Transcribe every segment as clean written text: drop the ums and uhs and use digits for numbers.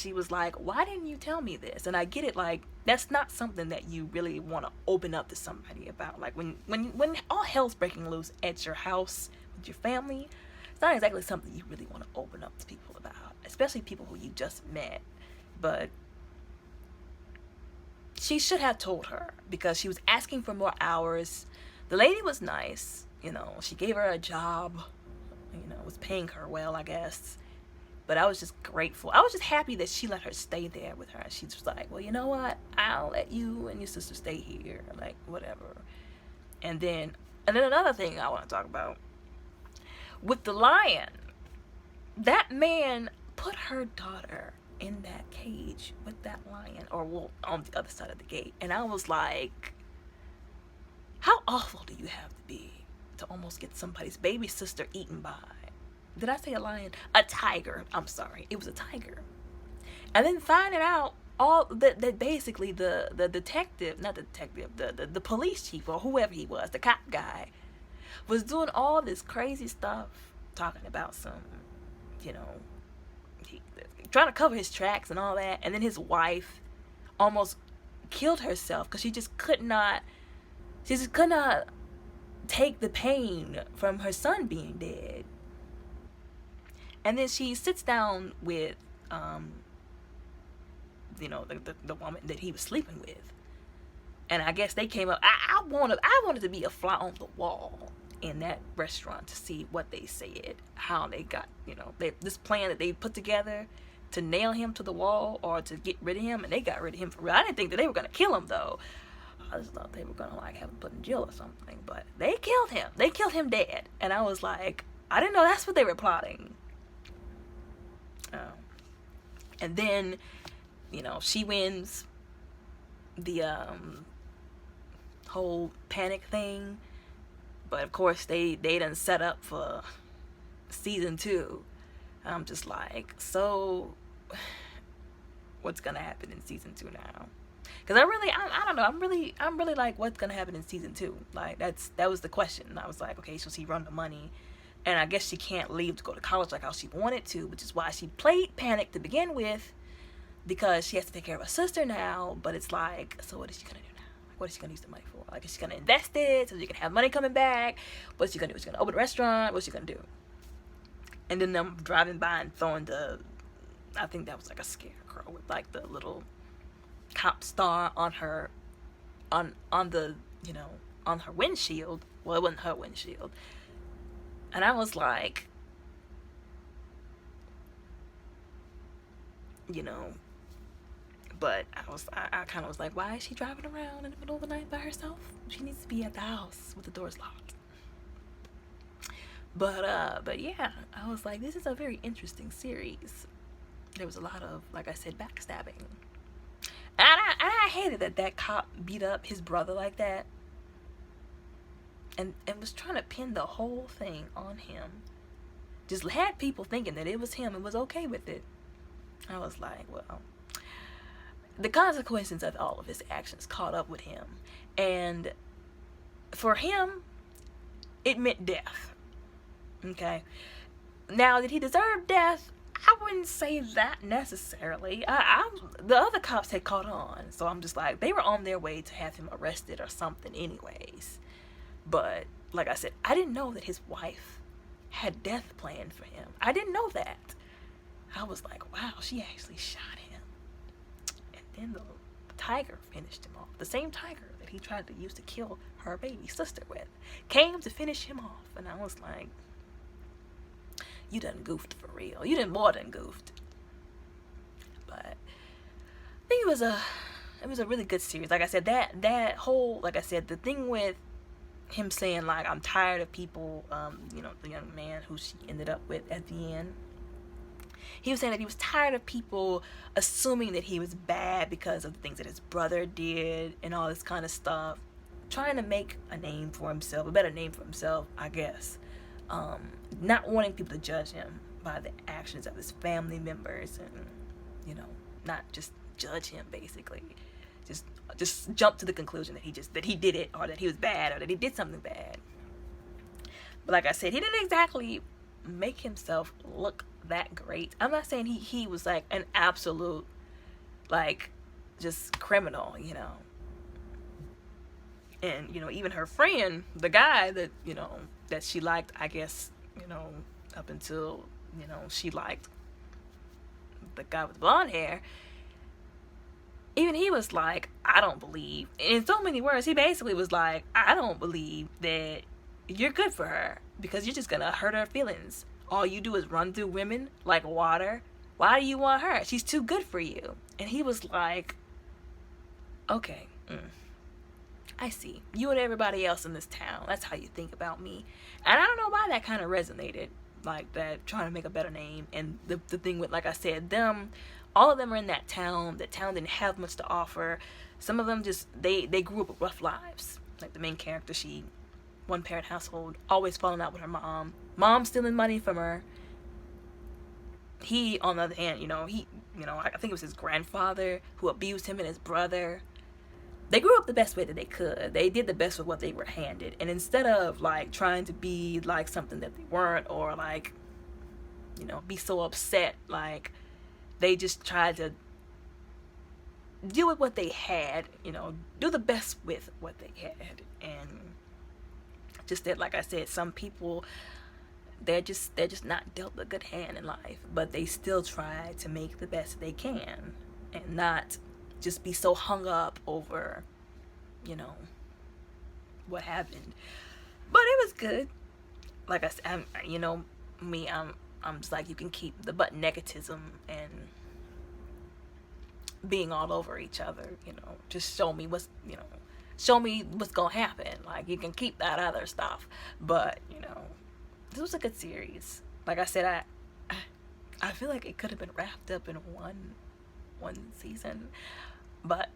She was like, why didn't you tell me this? And I get it, like, that's not something that you really want to open up to somebody about. Like, when all hell's breaking loose at your house with your family, it's not exactly something you really want to open up to people about, especially people who you just met. But she should have told her, because she was asking for more hours. The lady was nice, you know, she gave her a job, you know, was paying her well, I guess. But I was just grateful. I was just happy that she let her stay there with her. She was like, well, you know what? I'll let you and your sister stay here. Like, whatever. And then another thing I want to talk about. With the lion, that man put her daughter in that cage with that lion, or well, on the other side of the gate. And I was like, how awful do you have to be to almost get somebody's baby sister eaten by, did I say a lion? A tiger. I'm sorry. It was a tiger. And then finding out all that basically the detective, not the detective, the police chief or whoever he was, the cop guy, was doing all this crazy stuff, talking about some, you know, trying to cover his tracks and all that. And then his wife almost killed herself because she just could not take the pain from her son being dead. And then she sits down with, you know, the woman that he was sleeping with. And I guess they came up. I wanted to be a fly on the wall in that restaurant to see what they said, how they got, you know, this plan that they put together to nail him to the wall or to get rid of him, and they got rid of him for real. I didn't think that they were gonna kill him though. I just thought they were gonna like have him put in jail or something. But they killed him. They killed him dead. And I was like, I didn't know that's what they were plotting. And then, you know, she wins the whole panic thing. But of course they done set up for season 2. I'm just like, so what's gonna happen in season 2 now? Because I don't know, I'm really like, what's gonna happen in season 2? Like, that was the question. And I was like, okay, so she run the money, and I guess she can't leave to go to college like how she wanted to, which is why she played panic to begin with, because she has to take care of her sister now. But it's like, so what is she gonna do now? Like, what is she gonna use the money for? Like, is she gonna invest it so she can have money coming back? What's she gonna do? Is she gonna open a restaurant? What's she gonna do? And then I'm driving by and throwing I think that was like a scarecrow with like the little cop star on her, on the, you know, on her windshield. Well, it wasn't her windshield. And I was like, you know, but I kind of was like, why is she driving around in the middle of the night by herself? She needs to be at the house with the doors locked. But yeah, I was like, this is a very interesting series. There was a lot of, like I said, backstabbing. And I hated that cop beat up his brother like that. And was trying to pin the whole thing on him. Just had people thinking that it was him and was okay with it. I was like, well, the consequences of all of his actions caught up with him. And for him, it meant death. Okay? Now, did he deserve death? I wouldn't say that necessarily. The other cops had caught on. So I'm just like, they were on their way to have him arrested or something anyways. But, like I said, I didn't know that his wife had death planned for him. I didn't know that. I was like, wow, she actually shot him. And then the tiger finished him off. The same tiger that he tried to use to kill her baby sister with came to finish him off. And I was like, you done goofed for real. You done more than goofed. But I think it was a really good series. Like I said, that whole, like I said, the thing with him saying like, I'm tired of people, you know, the young man who she ended up with at the end, he was saying that he was tired of people assuming that he was bad because of the things that his brother did and all this kind of stuff, trying to make a name for himself, a better name for himself, I guess. Not wanting people to judge him by the actions of his family members, and, you know, not just judge him basically. Just jump to the conclusion that he did it, or that he was bad, or that he did something bad. But like I said, he didn't exactly make himself look that great. I'm not saying he was like an absolute, like, just criminal, you know. And, you know, even her friend, the guy that, you know, that she liked, I guess, you know, up until, you know, she liked the guy with blonde hair, even he was like, I don't believe, in so many words, he basically was like, I don't believe that you're good for her, because you're just gonna hurt her feelings. All you do is run through women like water. Why do you want her? She's too good for you. And he was like, okay, I see. You and everybody else in this town, that's how you think about me. And I don't know why that kind of resonated, like that, trying to make a better name. And the thing with, like I said, them, all of them are in that town. That town didn't have much to offer. Some of them just, they grew up with rough lives. Like the main character, she, one parent household, always falling out with her mom stealing money from her. He, on the other hand, you know, I think it was his grandfather who abused him and his brother. They grew up the best way that they could. They did the best with what they were handed. And instead of, like, trying to be like something that they weren't, or, like, you know, be so upset, like, they just tried to deal with what they had, you know, do the best with what they had. And just that, like I said, some people, they're just not dealt a good hand in life, but they still try to make the best they can and not just be so hung up over, you know, what happened. But it was good. Like I said, you know, I'm just like, you can keep the butt negativism and being all over each other, you know, just show me what's gonna happen. Like, you can keep that other stuff, but, you know, this was a good series. Like I said, I feel like it could have been wrapped up in one season, but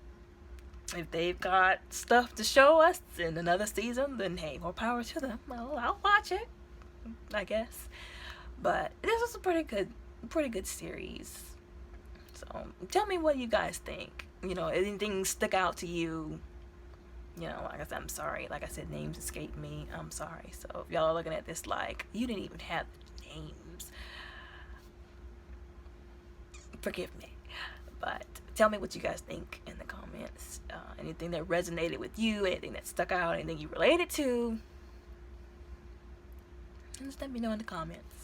if they've got stuff to show us in another season, then hey, more power to them. I'll watch it, I guess. But this was a pretty good series. So tell me what you guys think. You know, anything stick out to you? You know, like I said, I'm sorry. Like I said, names escape me. I'm sorry. So if y'all are looking at this like, you didn't even have names, forgive me. But tell me what you guys think in the comments. Anything that resonated with you, anything that stuck out, anything you related to, just let me know in the comments.